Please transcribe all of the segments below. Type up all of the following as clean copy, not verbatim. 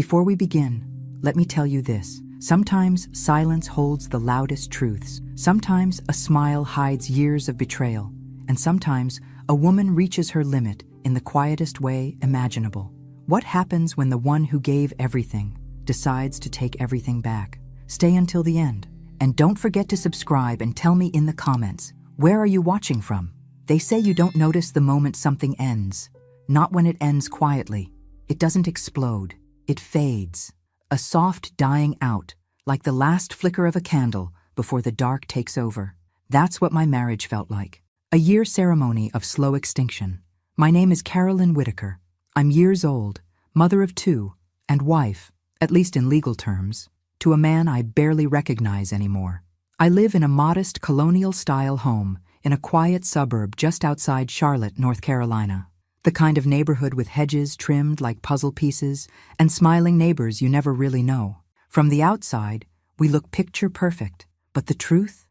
Before we begin, let me tell you this. Sometimes silence holds the loudest truths. Sometimes a smile hides years of betrayal. And sometimes a woman reaches her limit in the quietest way imaginable. What happens when the one who gave everything decides to take everything back? Stay until the end. And don't forget to subscribe and tell me in the comments, where are you watching from? They say you don't notice the moment something ends. Not when it ends quietly. It doesn't explode. It fades. A soft dying out, like the last flicker of a candle before the dark takes over. That's what my marriage felt like. A year ceremony of slow extinction. My name is Carolyn Whitaker. I'm years old, mother of 2, and wife, at least in legal terms, to a man I barely recognize anymore. I live in a modest colonial-style home in a quiet suburb just outside Charlotte, North Carolina. The kind of neighborhood with hedges trimmed like puzzle pieces and smiling neighbors you never really know. From the outside, we look picture perfect. But the truth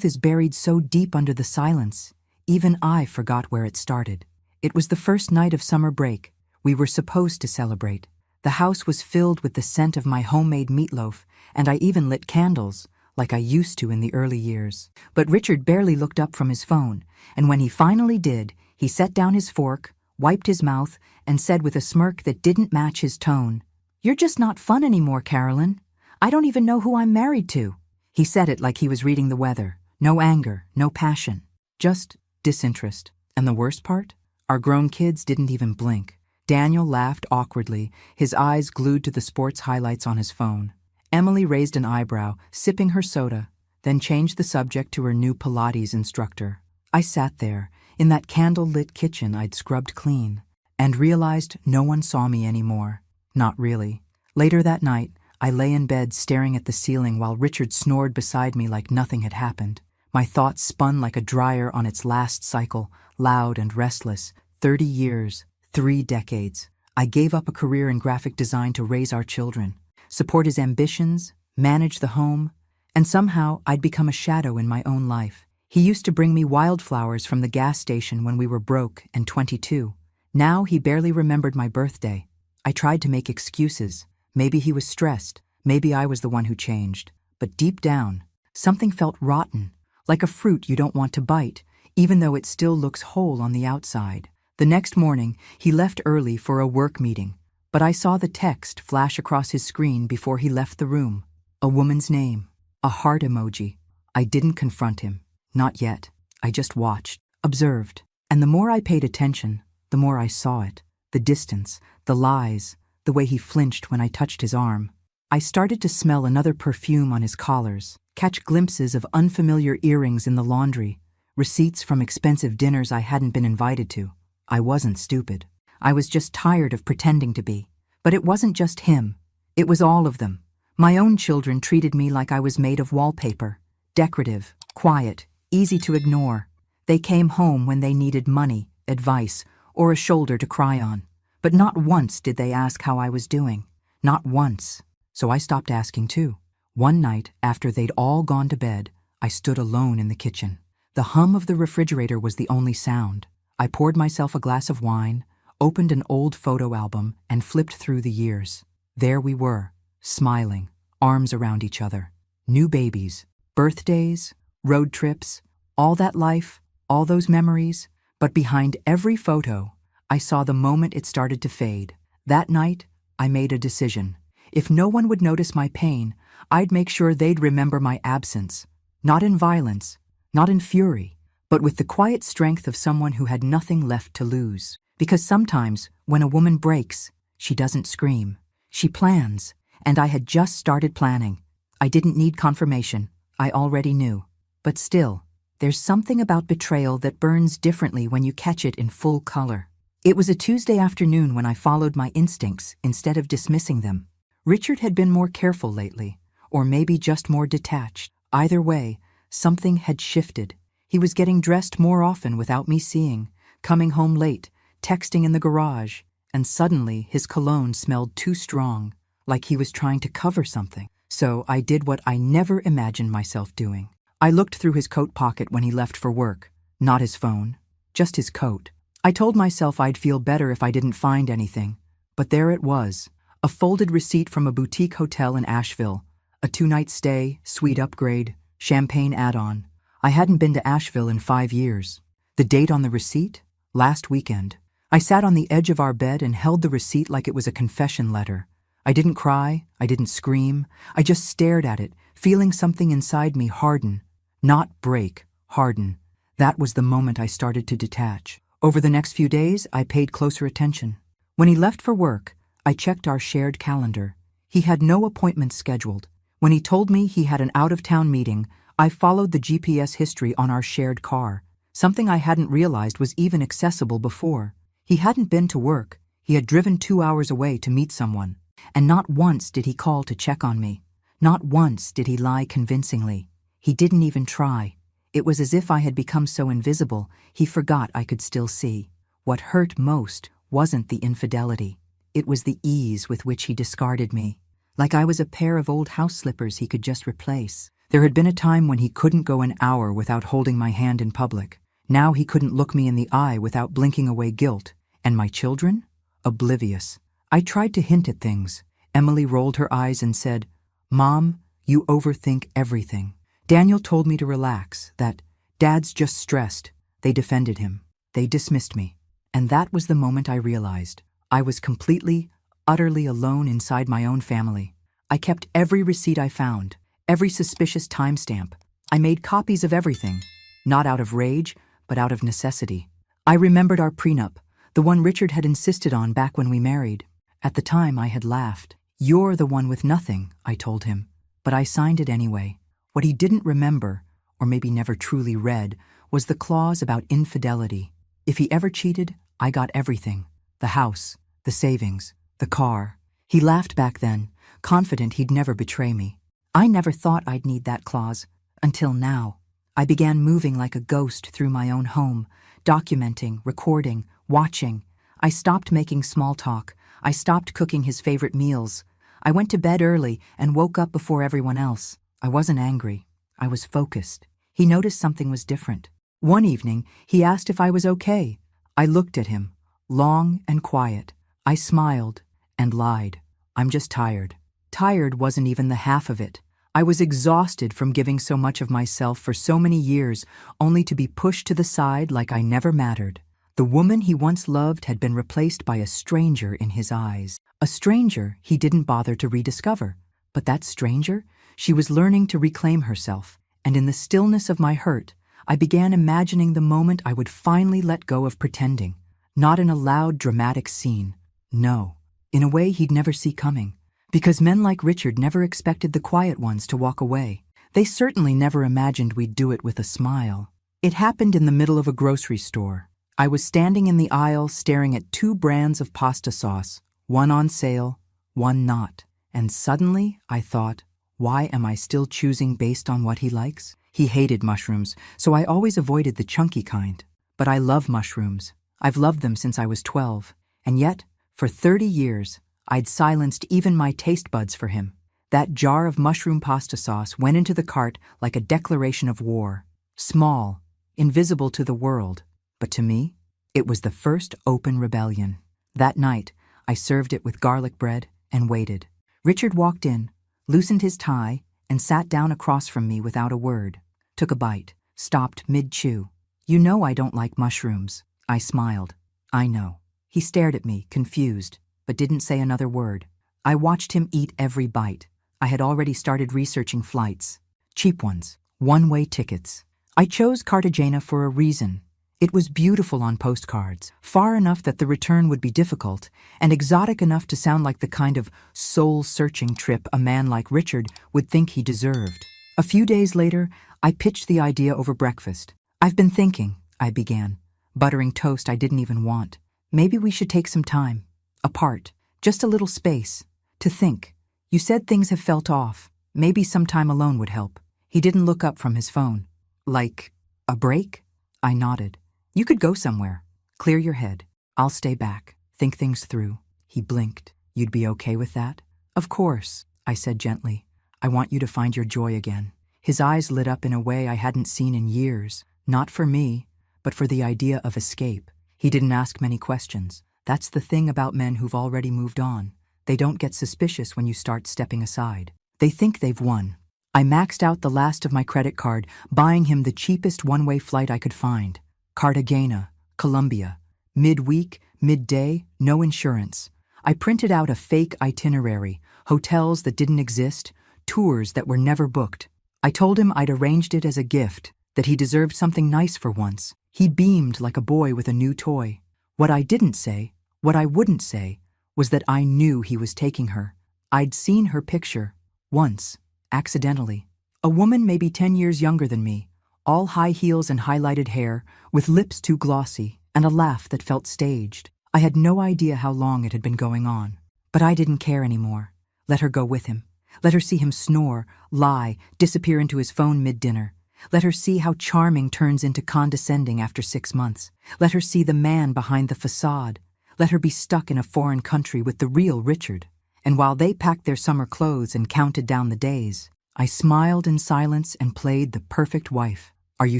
is buried so deep under the silence, even I forgot where it started. It was the first night of summer break. We were supposed to celebrate. The house was filled with the scent of my homemade meatloaf, and I even lit candles, like I used to in the early years. But Richard barely looked up from his phone, and when he finally did, he set down his fork, wiped his mouth, and said with a smirk that didn't match his tone, "You're just not fun anymore, Carolyn. I don't even know who I'm married to." He said it like he was reading the weather. No anger, no passion, just disinterest. And the worst part? Our grown kids didn't even blink. Daniel laughed awkwardly, his eyes glued to the sports highlights on his phone. Emily raised an eyebrow, sipping her soda, then changed the subject to her new Pilates instructor. I sat there, in that candle-lit kitchen I'd scrubbed clean, and realized no one saw me anymore. Not really. Later that night, I lay in bed staring at the ceiling while Richard snored beside me like nothing had happened. My thoughts spun like a dryer on its last cycle, loud and restless. 30 years, 3 decades. I gave up a career in graphic design to raise our children, support his ambitions, manage the home, and somehow I'd become a shadow in my own life. He used to bring me wildflowers from the gas station when we were broke and 22. Now he barely remembered my birthday. I tried to make excuses. Maybe he was stressed. Maybe I was the one who changed. But deep down, something felt rotten, like a fruit you don't want to bite, even though it still looks whole on the outside. The next morning, he left early for a work meeting, but I saw the text flash across his screen before he left the room. A woman's name. A heart emoji. I didn't confront him. Not yet. I just watched, observed. And the more I paid attention, the more I saw it. The distance, the lies, the way he flinched when I touched his arm. I started to smell another perfume on his collars, catch glimpses of unfamiliar earrings in the laundry, receipts from expensive dinners I hadn't been invited to. I wasn't stupid. I was just tired of pretending to be. But it wasn't just him. It was all of them. My own children treated me like I was made of wallpaper. Decorative, quiet, easy to ignore. They came home when they needed money, advice, or a shoulder to cry on. But not once did they ask how I was doing. Not once. So I stopped asking too. One night, after they'd all gone to bed, I stood alone in the kitchen. The hum of the refrigerator was the only sound. I poured myself a glass of wine, opened an old photo album, and flipped through the years. There we were, smiling, arms around each other. New babies, birthdays, road trips, all that life, all those memories. But behind every photo, I saw the moment it started to fade. That night, I made a decision. If no one would notice my pain, I'd make sure they'd remember my absence. Not in violence, not in fury, but with the quiet strength of someone who had nothing left to lose. Because sometimes, when a woman breaks, she doesn't scream. She plans, and I had just started planning. I didn't need confirmation. I already knew. But still, there's something about betrayal that burns differently when you catch it in full color. It was a Tuesday afternoon when I followed my instincts instead of dismissing them. Richard had been more careful lately, or maybe just more detached. Either way, something had shifted. He was getting dressed more often without me seeing, coming home late, texting in the garage, and suddenly his cologne smelled too strong, like he was trying to cover something. So I did what I never imagined myself doing. I looked through his coat pocket when he left for work. Not his phone, just his coat. I told myself I'd feel better if I didn't find anything, but there it was, A folded receipt from a boutique hotel in Asheville. A 2-night stay, suite upgrade, champagne add-on. I hadn't been to Asheville in 5 years. The date on the receipt? Last weekend. I sat on the edge of our bed and held the receipt like it was a confession letter. I didn't cry, I didn't scream, I just stared at it, feeling something inside me harden. Not break, harden. That was the moment I started to detach. Over the next few days, I paid closer attention. When he left for work, I checked our shared calendar. He had no appointments scheduled. When he told me he had an out-of-town meeting, I followed the GPS history on our shared car, something I hadn't realized was even accessible before. He hadn't been to work. He had driven 2 hours away to meet someone. And not once did he call to check on me. Not once did he lie convincingly. He didn't even try. It was as if I had become so invisible, he forgot I could still see. What hurt most wasn't the infidelity. It was the ease with which he discarded me. Like I was a pair of old house slippers he could just replace. There had been a time when he couldn't go an hour without holding my hand in public. Now he couldn't look me in the eye without blinking away guilt. And my children? Oblivious. I tried to hint at things. Emily rolled her eyes and said, "Mom, you overthink everything." Daniel told me to relax, that Dad's just stressed. They defended him. They dismissed me. And that was the moment I realized I was completely, utterly alone inside my own family. I kept every receipt I found, every suspicious timestamp. I made copies of everything, not out of rage, but out of necessity. I remembered our prenup, the one Richard had insisted on back when we married. At the time, I had laughed. "You're the one with nothing," I told him. But I signed it anyway. What he didn't remember, or maybe never truly read, was the clause about infidelity. If he ever cheated, I got everything. The house, the savings, the car. He laughed back then, confident he'd never betray me. I never thought I'd need that clause, until now. I began moving like a ghost through my own home, documenting, recording, watching. I stopped making small talk. I stopped cooking his favorite meals. I went to bed early and woke up before everyone else. I wasn't angry. I was focused. He noticed something was different. One evening, he asked if I was okay. I looked at him, long and quiet. I smiled and lied. "I'm just tired." Tired wasn't even the half of it. I was exhausted from giving so much of myself for so many years, only to be pushed to the side like I never mattered. The woman he once loved had been replaced by a stranger in his eyes. A stranger he didn't bother to rediscover. But that stranger, she was learning to reclaim herself. And in the stillness of my hurt, I began imagining the moment I would finally let go of pretending. Not in a loud, dramatic scene. No, in a way he'd never see coming. Because men like Richard never expected the quiet ones to walk away. They certainly never imagined we'd do it with a smile. It happened in the middle of a grocery store. I was standing in the aisle staring at 2 brands of pasta sauce, one on sale, one not. And suddenly I thought, why am I still choosing based on what he likes? He hated mushrooms, so I always avoided the chunky kind. But I love mushrooms. I've loved them since I was 12. And yet, for 30 years, I'd silenced even my taste buds for him. That jar of mushroom pasta sauce went into the cart like a declaration of war. Small, invisible to the world. But to me, it was the first open rebellion. That night, I served it with garlic bread and waited. Richard walked in, loosened his tie, and sat down across from me without a word. Took a bite, stopped mid-chew. "You know I don't like mushrooms." I smiled. "I know." He stared at me, confused, but didn't say another word. I watched him eat every bite. I had already started researching flights. Cheap ones, one-way tickets. I chose Cartagena for a reason. It was beautiful on postcards, far enough that the return would be difficult, and exotic enough to sound like the kind of soul-searching trip a man like Richard would think he deserved. A few days later, I pitched the idea over breakfast. "I've been thinking," I began, buttering toast I didn't even want. "Maybe we should take some time. Apart. Just a little space. To think. You said things have felt off. Maybe some time alone would help." He didn't look up from his phone. "Like a break?" I nodded. "You could go somewhere. Clear your head. I'll stay back. Think things through." He blinked. "You'd be okay with that?" "Of course," I said gently. "I want you to find your joy again." His eyes lit up in a way I hadn't seen in years. Not for me, but for the idea of escape. He didn't ask many questions. That's the thing about men who've already moved on. they don't get suspicious when you start stepping aside. They think they've won. I maxed out the last of my credit card, buying him the cheapest one-way flight I could find. Cartagena, Colombia. Midweek, midday, no insurance. I printed out a fake itinerary, hotels that didn't exist, tours that were never booked. I told him I'd arranged it as a gift, that he deserved something nice for once. He beamed like a boy with a new toy. What I didn't say, what I wouldn't say, was that I knew he was taking her. I'd seen her picture, once, accidentally. A woman maybe 10 years younger than me, all high heels and highlighted hair, with lips too glossy, and a laugh that felt staged. I had no idea how long it had been going on. But I didn't care anymore. Let her go with him. Let her see him snore, lie, disappear into his phone mid-dinner. Let her see how charming turns into condescending after 6 months. Let her see the man behind the facade. Let her be stuck in a foreign country with the real Richard. And while they packed their summer clothes and counted down the days, I smiled in silence and played the perfect wife. "Are you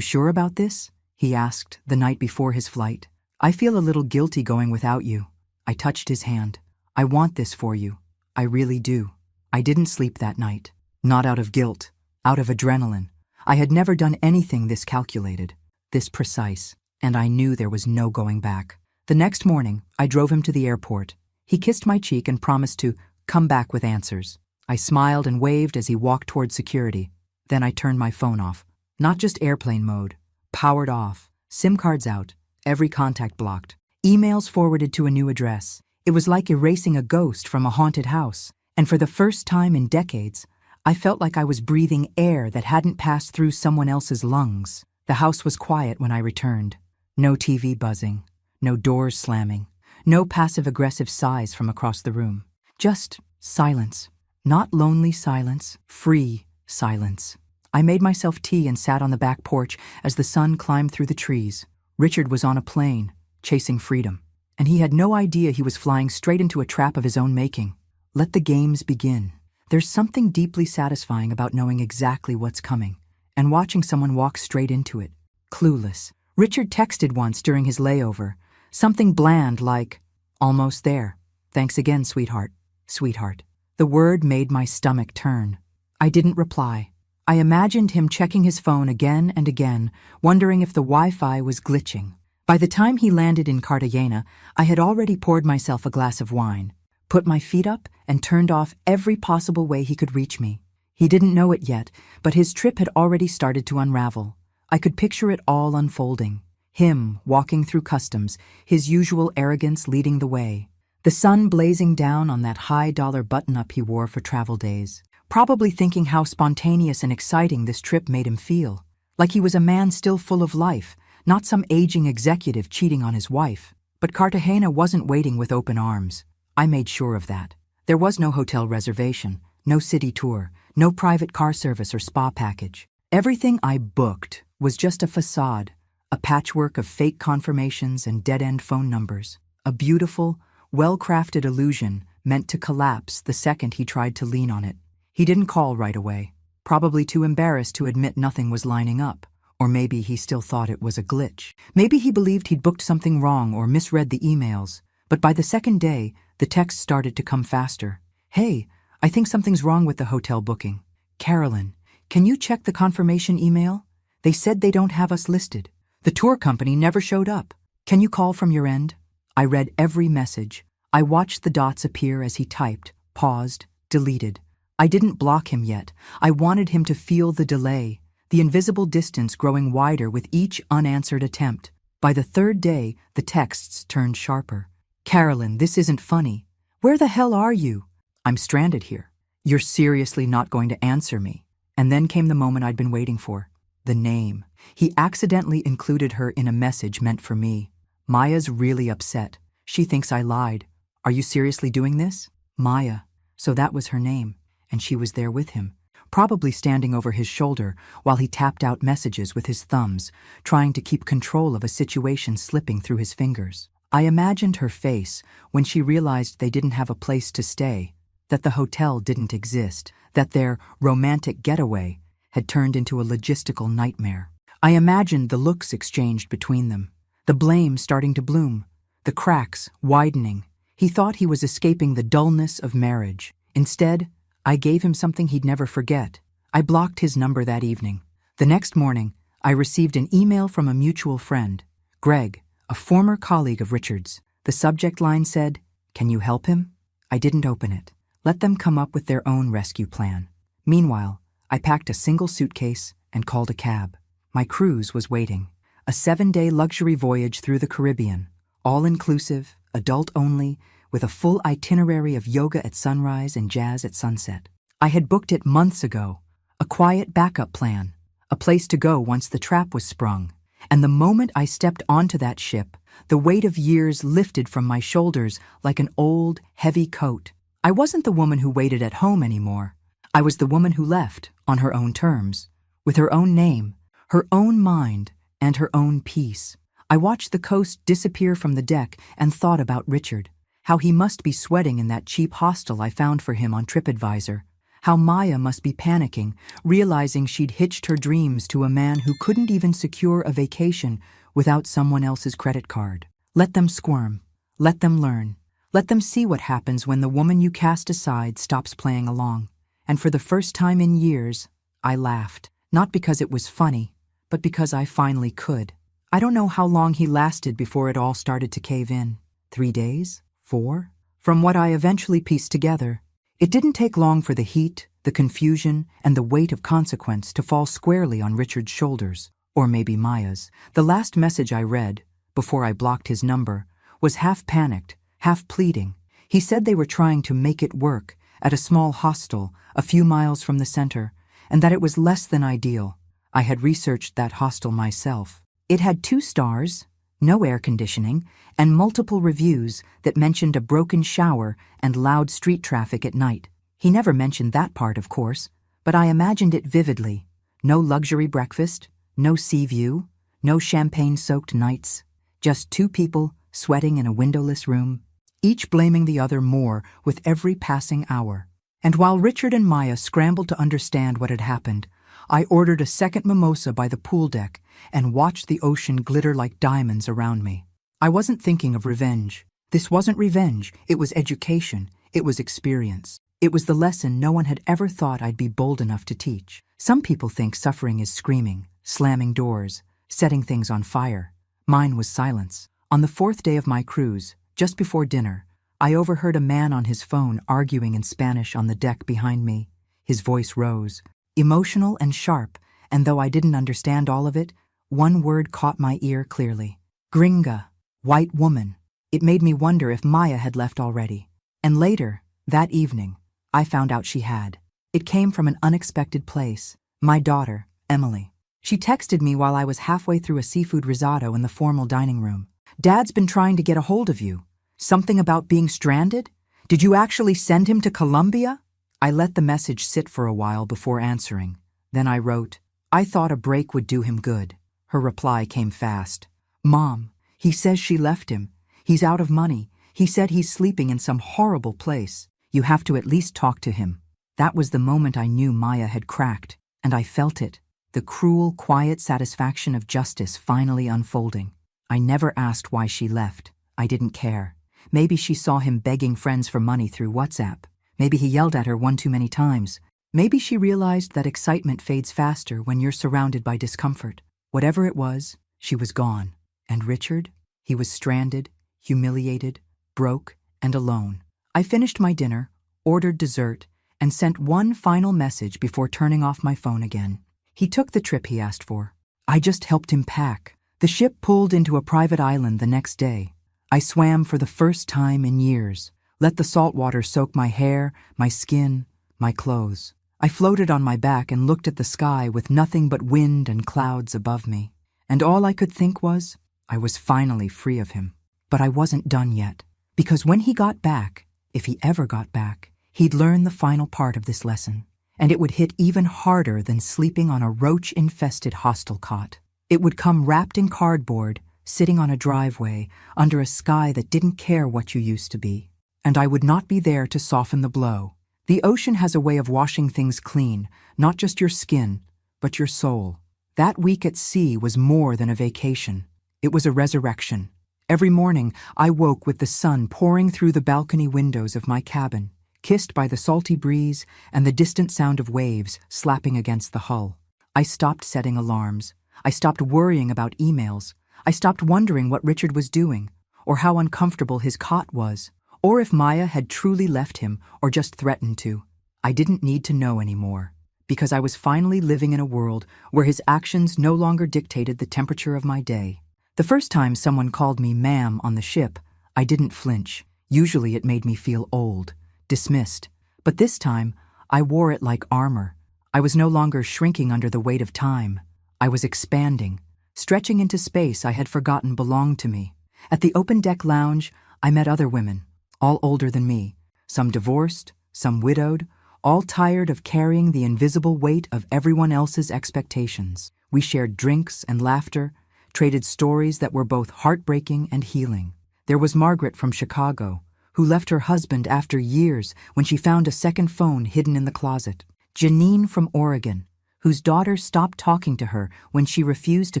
sure about this?" he asked the night before his flight. "I feel a little guilty going without you." I touched his hand. "I want this for you. I really do." I didn't sleep that night. Not out of guilt, out of adrenaline. I had never done anything this calculated, this precise, and I knew there was no going back. The next morning, I drove him to the airport. He kissed my cheek and promised to come back with answers. I smiled and waved as he walked toward security. Then I turned my phone off. Not just airplane mode, powered off, SIM cards out, every contact blocked, emails forwarded to a new address. It was like erasing a ghost from a haunted house. And for the first time in decades, I felt like I was breathing air that hadn't passed through someone else's lungs. The house was quiet when I returned. No TV buzzing, no doors slamming, no passive-aggressive sighs from across the room. Just silence. Not lonely silence, free silence. I made myself tea and sat on the back porch as the sun climbed through the trees. Richard was on a plane, chasing freedom. And he had no idea he was flying straight into a trap of his own making. Let the games begin. There's something deeply satisfying about knowing exactly what's coming and watching someone walk straight into it, clueless. Richard texted once during his layover, something bland like, "Almost there. Thanks again, sweetheart." Sweetheart. The word made my stomach turn. I didn't reply. I imagined him checking his phone again and again, wondering if the Wi-Fi was glitching. By the time he landed in Cartagena, I had already poured myself a glass of wine, put my feet up, and turned off every possible way he could reach me. He didn't know it yet, but his trip had already started to unravel. I could picture it all unfolding. Him walking through customs, his usual arrogance leading the way. The sun blazing down on that high-dollar button-up he wore for travel days. Probably thinking how spontaneous and exciting this trip made him feel. Like he was a man still full of life, not some aging executive cheating on his wife. But Cartagena wasn't waiting with open arms. I made sure of that. There was no hotel reservation, no city tour, no private car service or spa package. Everything I booked was just a facade, a patchwork of fake confirmations and dead-end phone numbers. A beautiful, well-crafted illusion meant to collapse the second he tried to lean on it. He didn't call right away, probably too embarrassed to admit nothing was lining up. Or maybe he still thought it was a glitch. Maybe he believed he'd booked something wrong or misread the emails. But by the second day, the texts started to come faster. "Hey, I think something's wrong with the hotel booking. Carolyn, can you check the confirmation email? They said they don't have us listed. The tour company never showed up. Can you call from your end?" I read every message. I watched the dots appear as he typed, paused, deleted. I didn't block him yet. I wanted him to feel the delay, the invisible distance growing wider with each unanswered attempt. By the third day, the texts turned sharper. "Carolyn, this isn't funny. Where the hell are you? I'm stranded here. You're seriously not going to answer me." And then came the moment I'd been waiting for. The name. He accidentally included her in a message meant for me. "Maya's really upset. She thinks I lied. Are you seriously doing this?" Maya. So that was her name, and she was there with him, probably standing over his shoulder while he tapped out messages with his thumbs, trying to keep control of a situation slipping through his fingers. I imagined her face when she realized they didn't have a place to stay, that the hotel didn't exist, that their romantic getaway had turned into a logistical nightmare. I imagined the looks exchanged between them, the blame starting to bloom, the cracks widening, He thought he was escaping the dullness of marriage. Instead, I gave him something he'd never forget. I blocked his number that evening. The next morning, I received an email from a mutual friend, Greg, a former colleague of Richard's. The subject line said, "Can you help him?" I didn't open it. Let them come up with their own rescue plan. Meanwhile, I packed a single suitcase and called a cab. My cruise was waiting. A 7-day luxury voyage through the Caribbean, all-inclusive, adult-only, with a full itinerary of yoga at sunrise and jazz at sunset. I had booked it months ago, a quiet backup plan, a place to go once the trap was sprung. And the moment I stepped onto that ship, the weight of years lifted from my shoulders like an old, heavy coat. I wasn't the woman who waited at home anymore. I was the woman who left, on her own terms, with her own name, her own mind, and her own peace. I watched the coast disappear from the deck and thought about Richard, how he must be sweating in that cheap hostel I found for him on TripAdvisor, how Maya must be panicking, realizing she'd hitched her dreams to a man who couldn't even secure a vacation without someone else's credit card. Let them squirm. Let them learn. Let them see what happens when the woman you cast aside stops playing along. And for the first time in years, I laughed. Not because it was funny, but because I finally could. I don't know how long he lasted before it all started to cave in. 3 days? 4? From what I eventually pieced together, it didn't take long for the heat, the confusion, and the weight of consequence to fall squarely on Richard's shoulders, or maybe Maya's. The last message I read, before I blocked his number, was half panicked, half pleading. He said they were trying to make it work at a small hostel a few miles from the center, and that it was less than ideal. I had researched that hostel myself. It had 2 stars, no air conditioning, and multiple reviews that mentioned a broken shower and loud street traffic at night. He never mentioned that part, of course, but I imagined it vividly. No luxury breakfast, no sea view, no champagne-soaked nights, just 2 people sweating in a windowless room, each blaming the other more with every passing hour. And while Richard and Maya scrambled to understand what had happened, I ordered a second mimosa by the pool deck and watched the ocean glitter like diamonds around me. I wasn't thinking of revenge. This wasn't revenge, it was education, it was experience. It was the lesson no one had ever thought I'd be bold enough to teach. Some people think suffering is screaming, slamming doors, setting things on fire. Mine was silence. On the 4th day of my cruise, just before dinner, I overheard a man on his phone arguing in Spanish on the deck behind me. His voice rose, emotional and sharp, and though I didn't understand all of it, one word caught my ear clearly. Gringa, white woman. It made me wonder if Maya had left already. And later, that evening, I found out she had. It came from an unexpected place. My daughter, Emily. She texted me while I was halfway through a seafood risotto in the formal dining room. "Dad's been trying to get a hold of you. Something about being stranded? Did you actually send him to Colombia?" I let the message sit for a while before answering. Then I wrote, "I thought a break would do him good." Her reply came fast. "Mom, he says she left him. He's out of money. He said he's sleeping in some horrible place. You have to at least talk to him." That was the moment I knew Maya had cracked, and I felt it, the cruel, quiet satisfaction of justice finally unfolding. I never asked why she left. I didn't care. Maybe she saw him begging friends for money through WhatsApp. Maybe he yelled at her one too many times. Maybe she realized that excitement fades faster when you're surrounded by discomfort. Whatever it was, she was gone. And Richard? He was stranded, humiliated, broke, and alone. I finished my dinner, ordered dessert, and sent one final message before turning off my phone again. He took the trip he asked for. I just helped him pack. The ship pulled into a private island the next day. I swam for the first time in years, let the salt water soak my hair, my skin, my clothes. I floated on my back and looked at the sky with nothing but wind and clouds above me. And all I could think was, I was finally free of him. But I wasn't done yet, because when he got back, if he ever got back, he'd learn the final part of this lesson, and it would hit even harder than sleeping on a roach-infested hostel cot. It would come wrapped in cardboard, sitting on a driveway, under a sky that didn't care what you used to be. And I would not be there to soften the blow. The ocean has a way of washing things clean, not just your skin, but your soul. That week at sea was more than a vacation. It was a resurrection. Every morning, I woke with the sun pouring through the balcony windows of my cabin, kissed by the salty breeze and the distant sound of waves slapping against the hull. I stopped setting alarms. I stopped worrying about emails. I stopped wondering what Richard was doing, or how uncomfortable his cot was, or if Maya had truly left him or just threatened to. I didn't need to know anymore, because I was finally living in a world where his actions no longer dictated the temperature of my day. The first time someone called me ma'am on the ship, I didn't flinch. Usually it made me feel old, dismissed. But this time, I wore it like armor. I was no longer shrinking under the weight of time. I was expanding, stretching into space I had forgotten belonged to me. At the open deck lounge, I met other women, all older than me, some divorced, some widowed, all tired of carrying the invisible weight of everyone else's expectations. We shared drinks and laughter, traded stories that were both heartbreaking and healing. There was Margaret from Chicago, who left her husband after years when she found a second phone hidden in the closet. Janine from Oregon, whose daughter stopped talking to her when she refused to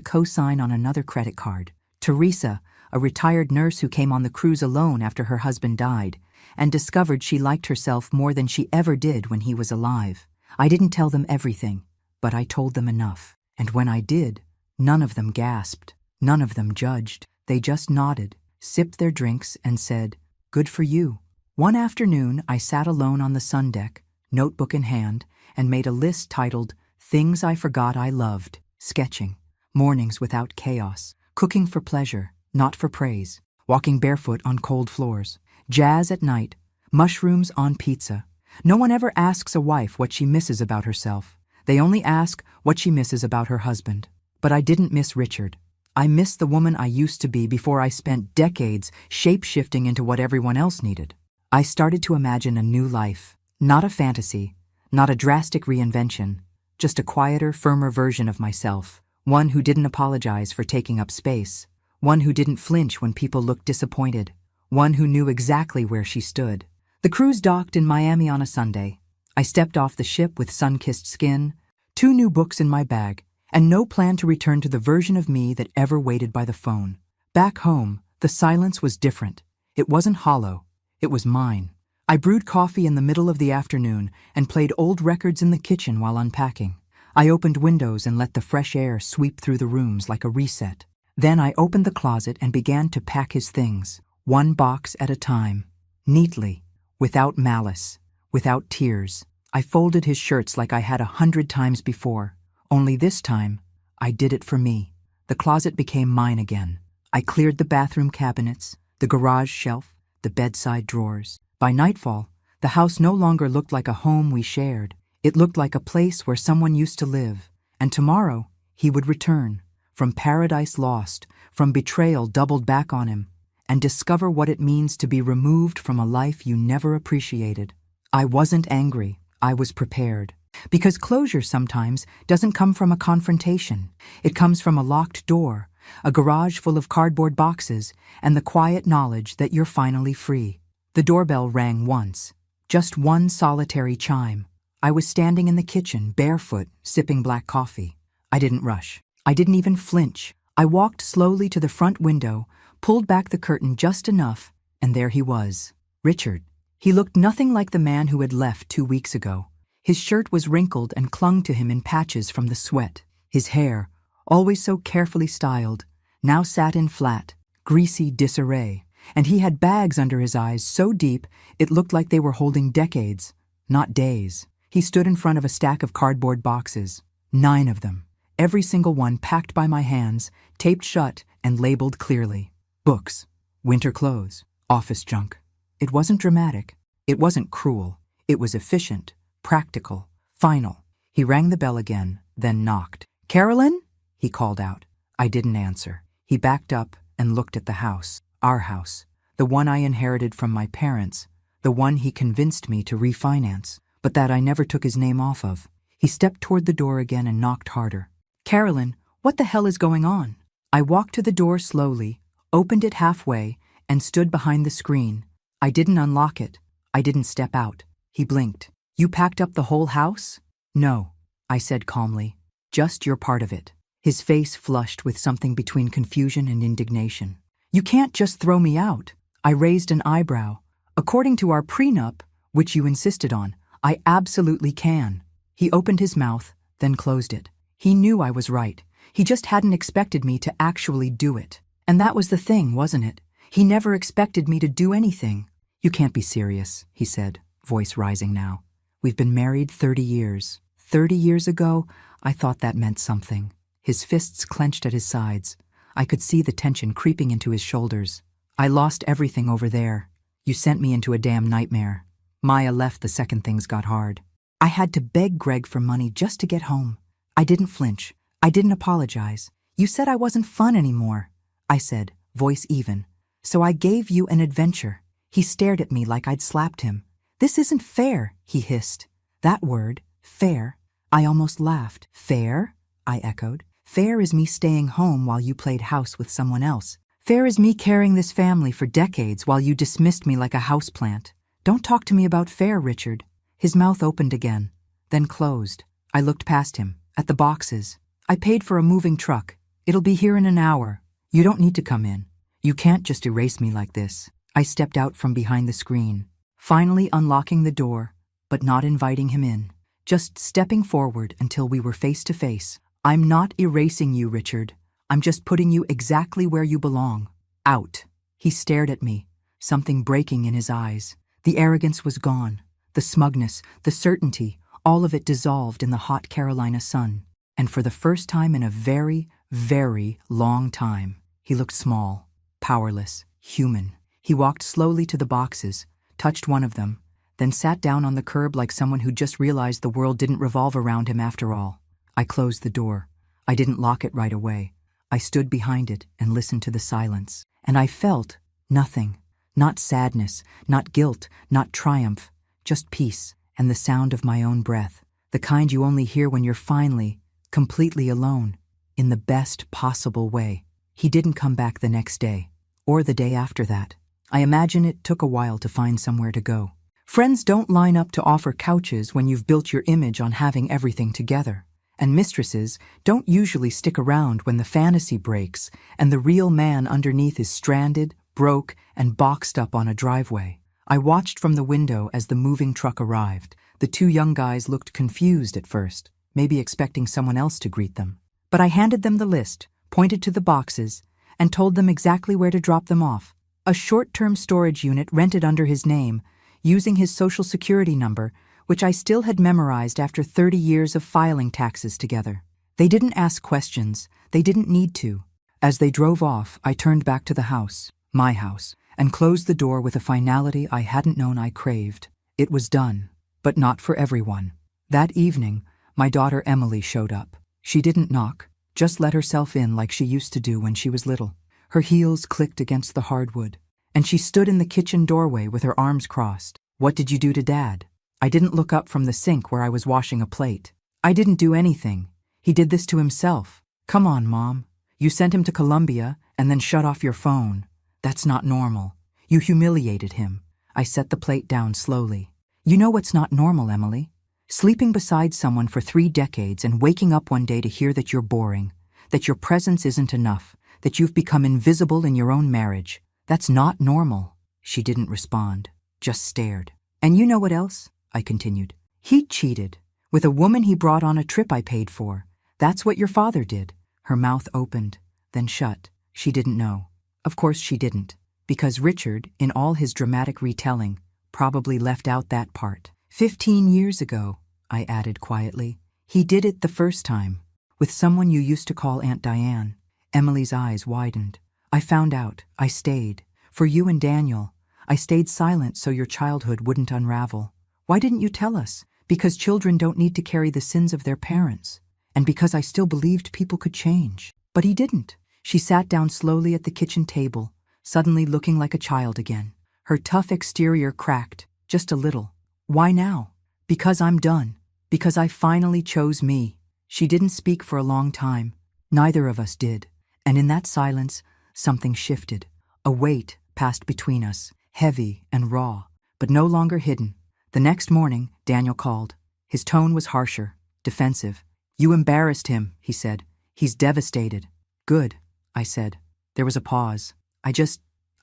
co-sign on another credit card. Teresa, a retired nurse who came on the cruise alone after her husband died, and discovered she liked herself more than she ever did when he was alive. I didn't tell them everything, but I told them enough. And when I did, none of them gasped, none of them judged. They just nodded, sipped their drinks, and said, "Good for you." One afternoon, I sat alone on the sun deck, notebook in hand, and made a list titled Things I Forgot I Loved, sketching, mornings without chaos, cooking for pleasure, not for praise, walking barefoot on cold floors, jazz at night, mushrooms on pizza. No one ever asks a wife what she misses about herself. They only ask what she misses about her husband. But I didn't miss Richard. I missed the woman I used to be before I spent decades shape-shifting into what everyone else needed. I started to imagine a new life, not a fantasy, not a drastic reinvention, just a quieter, firmer version of myself, one who didn't apologize for taking up space, one who didn't flinch when people looked disappointed, one who knew exactly where she stood. The cruise docked in Miami on a Sunday. I stepped off the ship with sun-kissed skin, 2 new books in my bag, and no plan to return to the version of me that ever waited by the phone. Back home, the silence was different. It wasn't hollow. It was mine. I brewed coffee in the middle of the afternoon and played old records in the kitchen while unpacking. I opened windows and let the fresh air sweep through the rooms like a reset. Then I opened the closet and began to pack his things, one box at a time, neatly, without malice, without tears. I folded his shirts like I had 100 times before. Only this time, I did it for me. The closet became mine again. I cleared the bathroom cabinets, the garage shelf, the bedside drawers. By nightfall, the house no longer looked like a home we shared. It looked like a place where someone used to live. And tomorrow, he would return, from paradise lost, from betrayal doubled back on him, and discover what it means to be removed from a life you never appreciated. I wasn't angry. I was prepared. Because closure sometimes doesn't come from a confrontation. It comes from a locked door, a garage full of cardboard boxes, and the quiet knowledge that you're finally free. The doorbell rang once, just one solitary chime. I was standing in the kitchen, barefoot, sipping black coffee. I didn't rush. I didn't even flinch. I walked slowly to the front window, pulled back the curtain just enough, and there he was, Richard. He looked nothing like the man who had left 2 weeks ago. His shirt was wrinkled and clung to him in patches from the sweat. His hair, always so carefully styled, now sat in flat, greasy disarray, and he had bags under his eyes so deep it looked like they were holding decades, not days. He stood in front of a stack of cardboard boxes, 9 of them, every single one packed by my hands, taped shut and labeled clearly. Books, winter clothes, office junk. It wasn't dramatic. It wasn't cruel. It was efficient, practical, final. He rang the bell again, then knocked. "Carolyn?" he called out. I didn't answer. He backed up and looked at the house, our house, the one I inherited from my parents, the one he convinced me to refinance, but that I never took his name off of. He stepped toward the door again and knocked harder. "Carolyn, what the hell is going on?" I walked to the door slowly, opened it halfway, and stood behind the screen. I didn't unlock it. I didn't step out. He blinked. "You packed up the whole house?" "No," I said calmly. "Just your part of it." His face flushed with something between confusion and indignation. You can't just throw me out. I raised an eyebrow. According to our prenup, which you insisted on, I absolutely can. He opened his mouth, then closed it. He knew I was right. He just hadn't expected me to actually do it. And that was the thing, wasn't it? He never expected me to do anything. You can't be serious, he said, voice rising now. We've been married 30 years. 30 years ago, I thought that meant something. His fists clenched at his sides. I could see the tension creeping into his shoulders. I lost everything over there. You sent me into a damn nightmare. Maya left the second things got hard. I had to beg Greg for money just to get home. I didn't flinch. I didn't apologize. You said I wasn't fun anymore. I said, voice even. So I gave you an adventure. He stared at me like I'd slapped him. This isn't fair, he hissed. That word, fair. I almost laughed. Fair? I echoed. Fair is me staying home while you played house with someone else. Fair is me carrying this family for decades while you dismissed me like a houseplant. Don't talk to me about fair, Richard. His mouth opened again, then closed. I looked past him, at the boxes. I paid for a moving truck. It'll be here in an hour. You don't need to come in. You can't just erase me like this. I stepped out from behind the screen, finally unlocking the door, but not inviting him in. Just stepping forward until we were face to face. I'm not erasing you, Richard. I'm just putting you exactly where you belong. Out. He stared at me, something breaking in his eyes. The arrogance was gone. The smugness, the certainty, all of it dissolved in the hot Carolina sun. And for the first time in a very, very long time, he looked small, powerless, human. He walked slowly to the boxes, touched one of them, then sat down on the curb like someone who just realized the world didn't revolve around him after all. I closed the door. I didn't lock it right away. I stood behind it and listened to the silence. And I felt nothing. Not sadness, not guilt, not triumph, just peace and the sound of my own breath. The kind you only hear when you're finally, completely alone, in the best possible way. He didn't come back the next day, or the day after that. I imagine it took a while to find somewhere to go. Friends don't line up to offer couches when you've built your image on having everything together. And mistresses don't usually stick around when the fantasy breaks and the real man underneath is stranded, broke, and boxed up on a driveway. I watched from the window as the moving truck arrived. The two young guys looked confused at first, maybe expecting someone else to greet them. But I handed them the list, pointed to the boxes, and told them exactly where to drop them off. A short-term storage unit rented under his name, using his social security number, which I still had memorized after 30 years of filing taxes together. They didn't ask questions. They didn't need to. As they drove off, I turned back to the house, my house, and closed the door with a finality I hadn't known I craved. It was done, but not for everyone. That evening, my daughter Emily showed up. She didn't knock, just let herself in like she used to do when she was little. Her heels clicked against the hardwood, and she stood in the kitchen doorway with her arms crossed. What did you do to Dad? I didn't look up from the sink where I was washing a plate. I didn't do anything. He did this to himself. Come on, Mom. You sent him to Colombia and then shut off your phone. That's not normal. You humiliated him. I set the plate down slowly. You know what's not normal, Emily? Sleeping beside someone for 3 decades and waking up one day to hear that you're boring, that your presence isn't enough, that you've become invisible in your own marriage. That's not normal. She didn't respond, just stared. And you know what else? I continued. He cheated with a woman he brought on a trip I paid for. That's what your father did. Her mouth opened, then shut. She didn't know. Of course she didn't, because Richard, in all his dramatic retelling, probably left out that part. 15 years ago, I added quietly, he did it the first time, with someone you used to call Aunt Diane. Emily's eyes widened. I found out. I stayed. For you and Daniel. I stayed silent so your childhood wouldn't unravel. Why didn't you tell us? Because children don't need to carry the sins of their parents. And because I still believed people could change. But he didn't. She sat down slowly at the kitchen table, suddenly looking like a child again. Her tough exterior cracked, just a little. Why now? Because I'm done. Because I finally chose me. She didn't speak for a long time. Neither of us did. And in that silence, something shifted. A weight passed between us, heavy and raw, but no longer hidden. The next morning, Daniel called. His tone was harsher, defensive. You embarrassed him, he said. He's devastated. Good, I said. There was a pause. I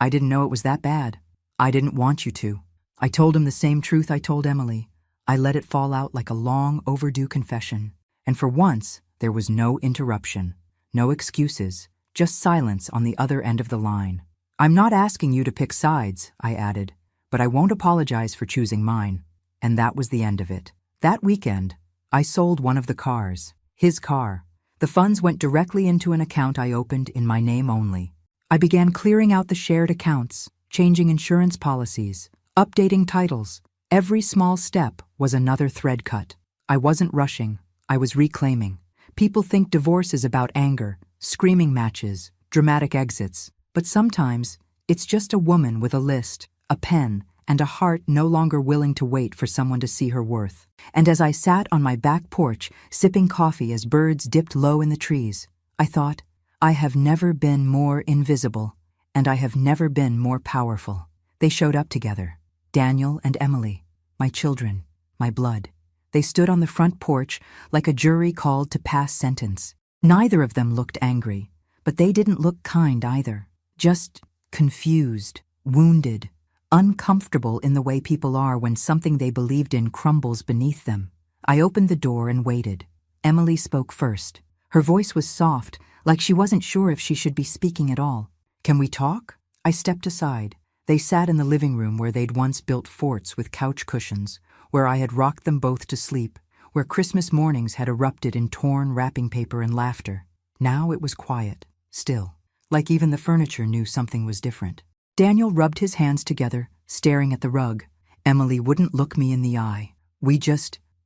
didn't know it was that bad. I didn't want you to. I told him the same truth I told Emily. I let it fall out like a long overdue confession. And for once, there was no interruption, no excuses, just silence on the other end of the line. I'm not asking you to pick sides, I added, but I won't apologize for choosing mine. And that was the end of it. That weekend, I sold one of the cars, his car. The funds went directly into an account I opened in my name only. I began clearing out the shared accounts, changing insurance policies, updating titles. Every small step was another thread cut. I wasn't rushing, I was reclaiming. People think divorce is about anger, screaming matches, dramatic exits, but sometimes it's just a woman with a list, a pen, and a heart no longer willing to wait for someone to see her worth. And as I sat on my back porch, sipping coffee as birds dipped low in the trees, I thought, I have never been more invisible, and I have never been more powerful. They showed up together, Daniel and Emily, my children, my blood. They stood on the front porch like a jury called to pass sentence. Neither of them looked angry, but they didn't look kind either. Just confused, wounded, uncomfortable in the way people are when something they believed in crumbles beneath them. I opened the door and waited. Emily spoke first. Her voice was soft, like she wasn't sure if she should be speaking at all. Can we talk? I stepped aside. They sat in the living room where they'd once built forts with couch cushions, where I had rocked them both to sleep, where Christmas mornings had erupted in torn wrapping paper and laughter. Now it was quiet, still, like even the furniture knew something was different. Daniel rubbed his hands together, staring at the rug. Emily wouldn't look me in the eye.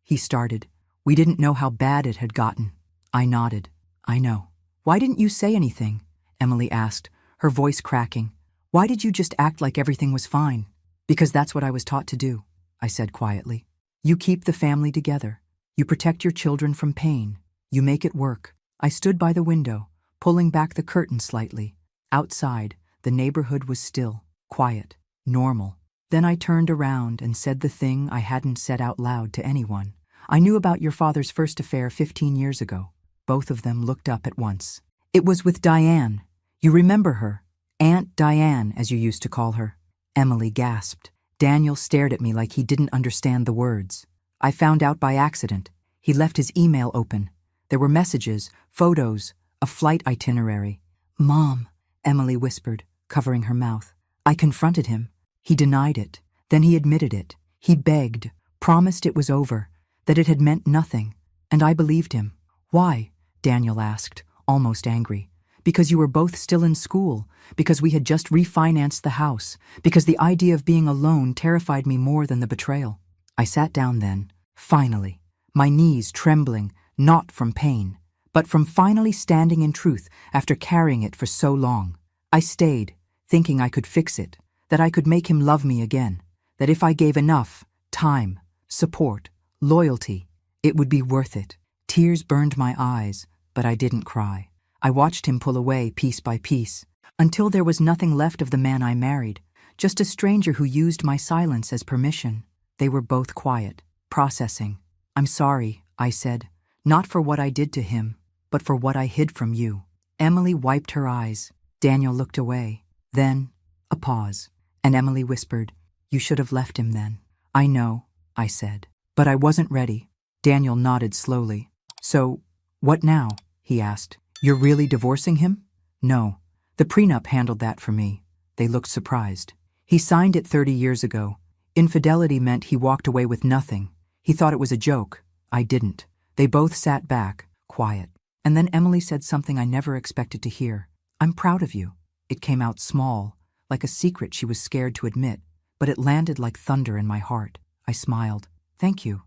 He started. We didn't know how bad it had gotten. I nodded. I know. Why didn't you say anything? Emily asked, her voice cracking. Why did you just act like everything was fine? Because that's what I was taught to do, I said quietly. You keep the family together. You protect your children from pain. You make it work. I stood by the window, pulling back the curtain slightly. Outside, the neighborhood was still, quiet, normal. Then I turned around and said the thing I hadn't said out loud to anyone. I knew about your father's first affair 15 years ago. Both of them looked up at once. It was with Diane. You remember her? Aunt Diane, as you used to call her. Emily gasped. Daniel stared at me like he didn't understand the words. I found out by accident. He left his email open. There were messages, photos, a flight itinerary. Mom, Emily whispered, covering her mouth. I confronted him. He denied it. Then he admitted it. He begged, promised it was over, that it had meant nothing. And I believed him. Why? Daniel asked, almost angry. Because you were both still in school, because we had just refinanced the house, because the idea of being alone terrified me more than the betrayal. I sat down then, finally, my knees trembling, not from pain, but from finally standing in truth after carrying it for so long. I stayed, thinking I could fix it, that I could make him love me again, that if I gave enough time, support, loyalty, it would be worth it. Tears burned my eyes, but I didn't cry. I watched him pull away piece by piece, until there was nothing left of the man I married, just a stranger who used my silence as permission. They were both quiet, processing. I'm sorry, I said, not for what I did to him, but for what I hid from you. Emily wiped her eyes. Daniel looked away. Then, a pause, and Emily whispered, You should have left him then. I know, I said, but I wasn't ready. Daniel nodded slowly. So, what now? He asked. You're really divorcing him? No. The prenup handled that for me. They looked surprised. He signed it 30 years ago. Infidelity meant he walked away with nothing. He thought it was a joke. I didn't. They both sat back, quiet. And then Emily said something I never expected to hear. I'm proud of you. It came out small, like a secret she was scared to admit, but it landed like thunder in my heart. I smiled. Thank you.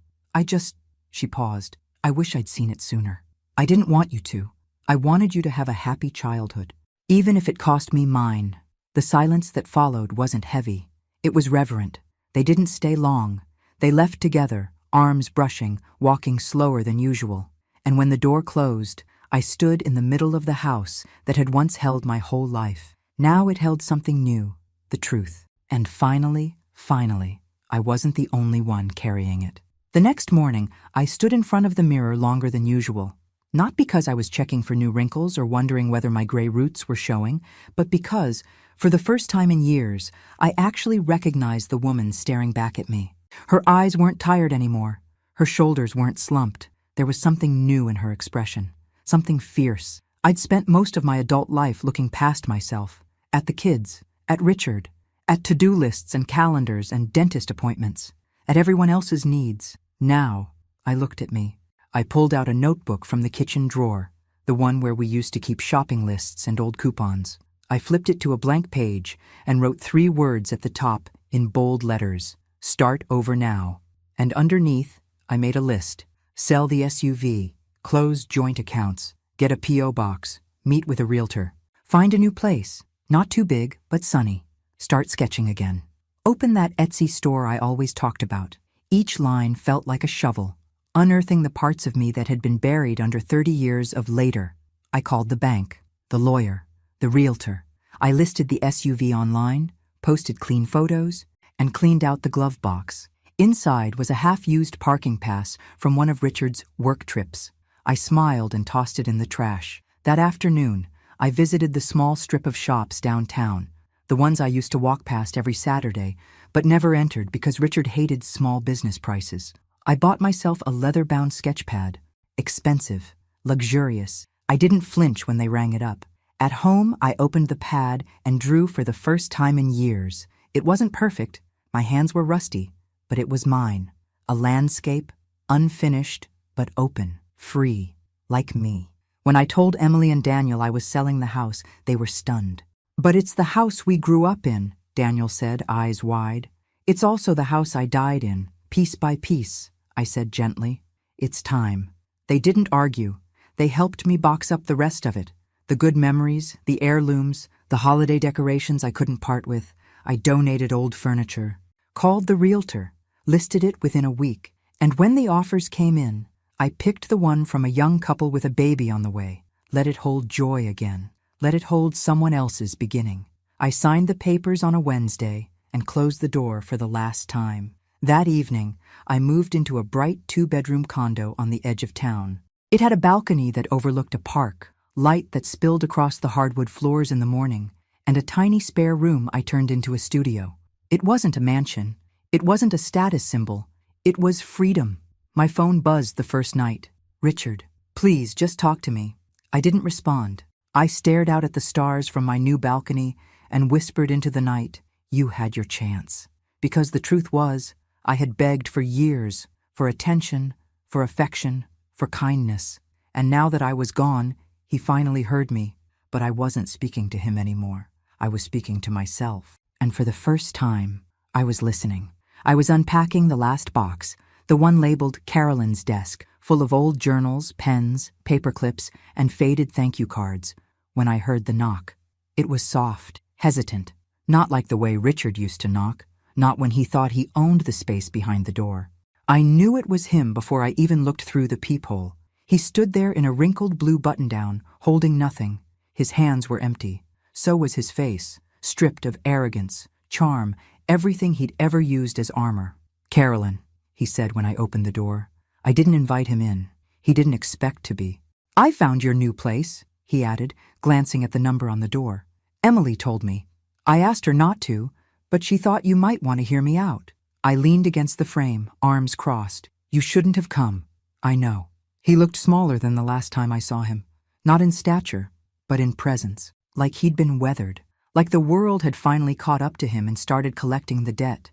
She paused. I wish I'd seen it sooner. I didn't want you to. I wanted you to have a happy childhood, even if it cost me mine. The silence that followed wasn't heavy. It was reverent. They didn't stay long. They left together, arms brushing, walking slower than usual. And when the door closed, I stood in the middle of the house that had once held my whole life. Now it held something new, the truth. And finally, I wasn't the only one carrying it. The next morning, I stood in front of the mirror longer than usual. Not because I was checking for new wrinkles or wondering whether my gray roots were showing, but because, For the first time in years, I actually recognized the woman staring back at me. Her eyes weren't tired anymore. Her shoulders weren't slumped. There was something new in her expression, something fierce. I'd spent most of my adult life looking past myself, at the kids, at Richard, at to-do lists and calendars and dentist appointments, at everyone else's needs. Now, I looked at me. I pulled out a notebook from the kitchen drawer, the one where we used to keep shopping lists and old coupons. I flipped it to a blank page and wrote 3 words at the top in bold letters: "Start over now." And underneath, I made a list: sell the SUV, close joint accounts, get a P.O. box, meet with a realtor, find a new place, not too big but sunny, start sketching again, open that Etsy store I always talked about. Each line felt like a shovel, unearthing the parts of me that had been buried under 30 years of later. I called the bank, the lawyer, the realtor. I listed the SUV online, posted clean photos, and cleaned out the glove box. Inside was a half-used parking pass from one of Richard's work trips. I smiled and tossed it in the trash. That afternoon, I visited the small strip of shops downtown, the ones I used to walk past every Saturday, but never entered because Richard hated small business prices. I bought myself a leather-bound sketch pad. Expensive, luxurious. I didn't flinch when they rang it up. At home, I opened the pad and drew for the first time in years. It wasn't perfect. My hands were rusty, but it was mine. A landscape, unfinished, but open, free, like me. When I told Emily and Daniel I was selling the house, they were stunned. "But it's the house we grew up in," Daniel said, eyes wide. "It's also the house I died in, piece by piece," I said gently. "It's time." They didn't argue. They helped me box up the rest of it. The good memories, the heirlooms, the holiday decorations I couldn't part with. I donated old furniture, called the realtor, listed it within a week. And when the offers came in, I picked the one from a young couple with a baby on the way. Let it hold joy again. Let it hold someone else's beginning. I signed the papers on a Wednesday and closed the door for the last time. That evening, I moved into a bright 2-bedroom condo on the edge of town. It had a balcony that overlooked a park, light that spilled across the hardwood floors in the morning, and a tiny spare room I turned into a studio. It wasn't a mansion. It wasn't a status symbol. It was freedom. My phone buzzed the first night. "Richard, please just talk to me." I didn't respond. I stared out at the stars from my new balcony and whispered into the night, "You had your chance." Because the truth was, I had begged for years, for attention, for affection, for kindness. And now that I was gone, he finally heard me. But I wasn't speaking to him anymore. I was speaking to myself. And for the first time, I was listening. I was unpacking the last box, the one labeled Carolyn's desk, full of old journals, pens, paper clips, and faded thank you cards, when I heard the knock. It was soft, hesitant, not like the way Richard used to knock, not when he thought he owned the space behind the door. I knew it was him before I even looked through the peephole. He stood there in a wrinkled blue button-down, holding nothing. His hands were empty. So was his face, stripped of arrogance, charm, everything he'd ever used as armor. "Carolyn," he said when I opened the door. I didn't invite him in. He didn't expect to be. "I found your new place," he added, glancing at the number on the door. "Emily told me. I asked her not to, but she thought you might want to hear me out." I leaned against the frame, arms crossed. "You shouldn't have come. I know." He looked smaller than the last time I saw him. Not in stature, but in presence. Like he'd been weathered. Like the world had finally caught up to him and started collecting the debt.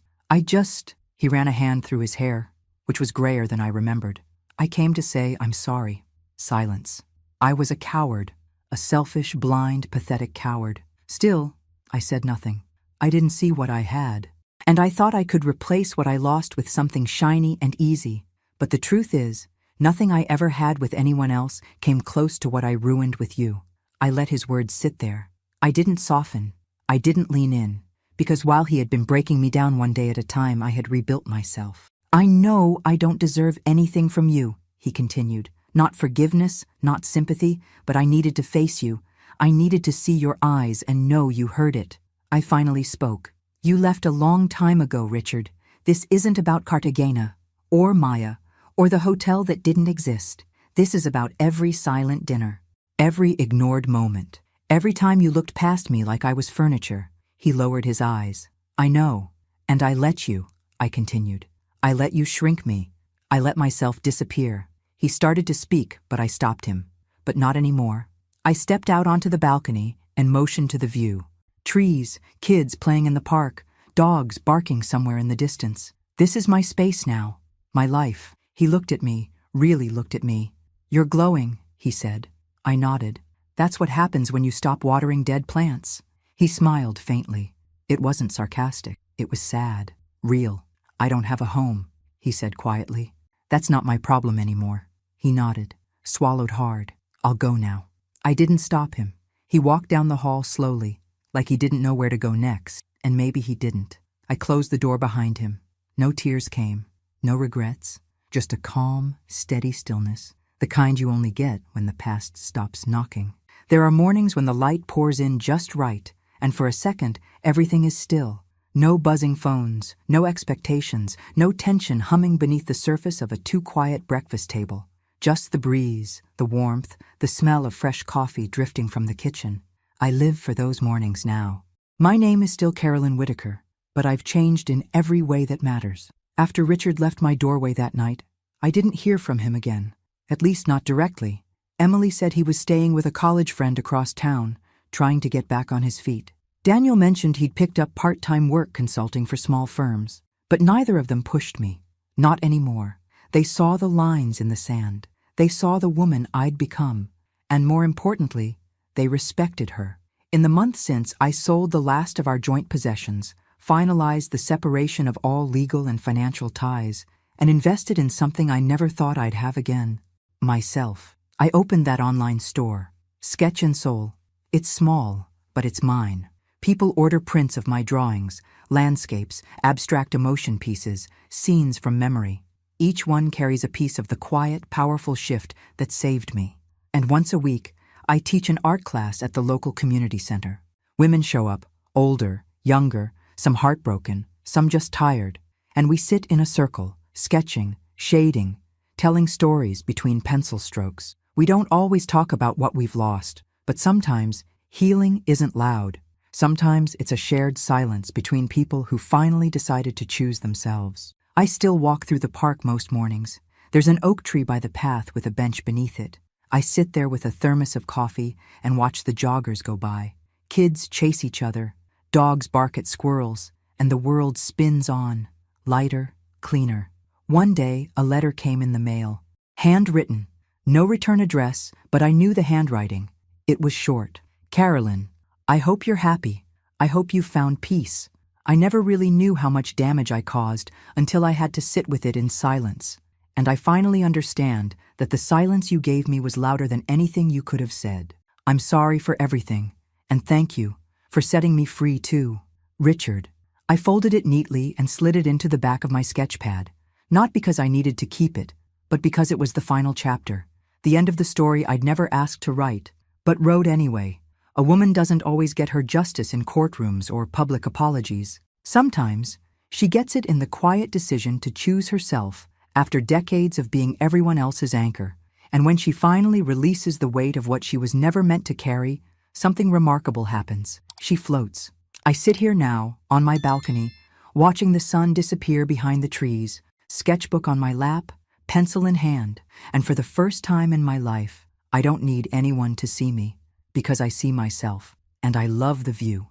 He ran a hand through his hair, which was grayer than I remembered. "I came to say I'm sorry." Silence. I was a coward. A selfish, blind, pathetic coward. Still, I said nothing. I didn't see what I had. And I thought I could replace what I lost with something shiny and easy. But the truth is, nothing I ever had with anyone else came close to what I ruined with you. I let his words sit there. I didn't soften. I didn't lean in. Because while he had been breaking me down one day at a time, I had rebuilt myself. "I know I don't deserve anything from you," he continued. "Not forgiveness, not sympathy, but I needed to face you. I needed to see your eyes and know you heard it." I finally spoke. "You left a long time ago, Richard. This isn't about Cartagena, or Maya, or the hotel that didn't exist. This is about every silent dinner, every ignored moment, Every time you looked past me like I was furniture." He lowered his eyes. "I know. And I let you," I continued. "I let you shrink me. I let myself disappear." He started to speak, but I stopped him. "But not anymore." I stepped out onto the balcony and motioned to the view. Trees, kids playing in the park, dogs barking somewhere in the distance. "This is my space now. My life." He looked at me, really looked at me. "You're glowing," he said. I nodded. "That's what happens when you stop watering dead plants." He smiled faintly. It wasn't sarcastic. It was sad. Real. "I don't have a home," he said quietly. "That's not my problem anymore." He nodded, swallowed hard. "I'll go now." I didn't stop him. He walked down the hall slowly, like he didn't know where to go next, and maybe he didn't. I closed the door behind him. No tears came, no regrets, just a calm, steady stillness, the kind you only get when the past stops knocking. There are mornings when the light pours in just right, and for a second, everything is still. No buzzing phones, no expectations, no tension humming beneath the surface of a too-quiet breakfast table. Just the breeze, the warmth, the smell of fresh coffee drifting from the kitchen. I live for those mornings now. My name is still Carolyn Whitaker, but I've changed in every way that matters. After Richard left my doorway that night, I didn't hear from him again, at least not directly. Emily said he was staying with a college friend across town, trying to get back on his feet. Daniel mentioned he'd picked up part-time work consulting for small firms, but neither of them pushed me. Not anymore. They saw the lines in the sand. They saw the woman I'd become, and more importantly, they respected her. In the month since, I sold the last of our joint possessions, finalized the separation of all legal and financial ties, and invested in something I never thought I'd have again. Myself. I opened that online store, Sketch and Soul. It's small, but it's mine. People order prints of my drawings, landscapes, abstract emotion pieces, scenes from memory. Each one carries a piece of the quiet, powerful shift that saved me. And once a week, I teach an art class at the local community center. Women show up, older, younger, some heartbroken, some just tired, and we sit in a circle, sketching, shading, telling stories between pencil strokes. We don't always talk about what we've lost, but sometimes healing isn't loud. Sometimes it's a shared silence between people who finally decided to choose themselves. I still walk through the park most mornings. There's an oak tree by the path with a bench beneath it. I sit there with a thermos of coffee and watch the joggers go by. Kids chase each other, dogs bark at squirrels, and the world spins on, lighter, cleaner. One day, a letter came in the mail. Handwritten. No return address, but I knew the handwriting. It was short. "Carolyn, I hope you're happy. I hope you've found peace. I never really knew how much damage I caused until I had to sit with it in silence. And I finally understand that the silence you gave me was louder than anything you could have said. I'm sorry for everything, and thank you for setting me free too. Richard." I folded it neatly and slid it into the back of my sketch pad, not because I needed to keep it, but because it was the final chapter, the end of the story I'd never asked to write, but wrote anyway. A woman doesn't always get her justice in courtrooms or public apologies. Sometimes, she gets it in the quiet decision to choose herself after decades of being everyone else's anchor. And when she finally releases the weight of what she was never meant to carry, something remarkable happens. She floats. I sit here now, on my balcony, watching the sun disappear behind the trees, sketchbook on my lap, pencil in hand, and for the first time in my life, I don't need anyone to see me, because I see myself, and I love the view.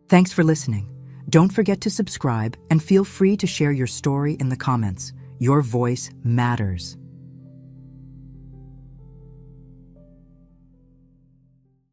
Thanks for listening. Don't forget to subscribe and feel free to share your story in the comments. Your voice matters.